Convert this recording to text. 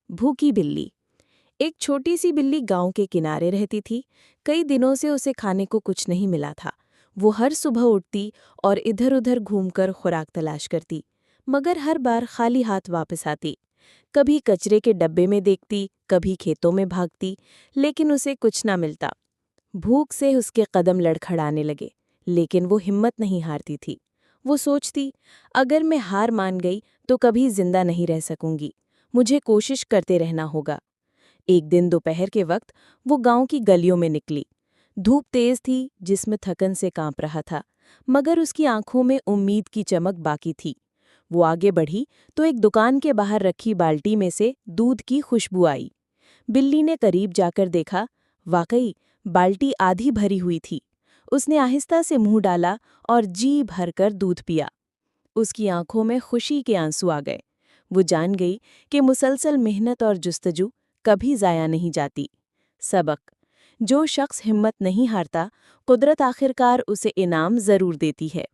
भूखी बिल्ली। एक छोटी सी बिल्ली गांव के किनारे रहती थी। कई दिनों से उसे खाने को कुछ नहीं मिला था। वो हर सुबह उठती और इधर-उधर घूमकर खुराक तलाश करती, मगर हर बार खाली हाथ वापस आती। कभी कचरे के डब्बे में देखती, कभी खेतों में भागती, लेकिन उसे कुछ ना मिलता। भूख से उसके कदम लड़खड़ाने लगे, लेकिन वो हिम्मत नहीं हारती थी। वो सोचती, अगर मैं हार मान गई तो कभी जिंदा नहीं रह सकूंगी। मुझे कोशिश करते रहना होगा। एक दिन दोपहर के वक्त वो गांव की गलियों में निकली। धूप तेज थी, जिस्म थकन से कांप रहा था, मगर उसकी आंखों में उम्मीद की चमक बाकी थी। वो आगे बढ़ी तो एक दुकान के बाहर रखी बाल्टी में से दूध की खुशबू आई। बिल्ली ने करीब जाकर देखा, वाकई बाल्टी आधी भरी हुई थी। उसने आहिस्ता से मुंह डाला और जी भरकर दूध पिया। उसकी आंखों में खुशी के आंसू आ गए। वो जान गई कि मुसलसल मेहनत और जुस्तजू कभी ज़ाया नहीं जाती। सबक: जो शख्स हिम्मत नहीं हारता, कुदरत आखिरकार उसे इनाम ज़रूर देती है।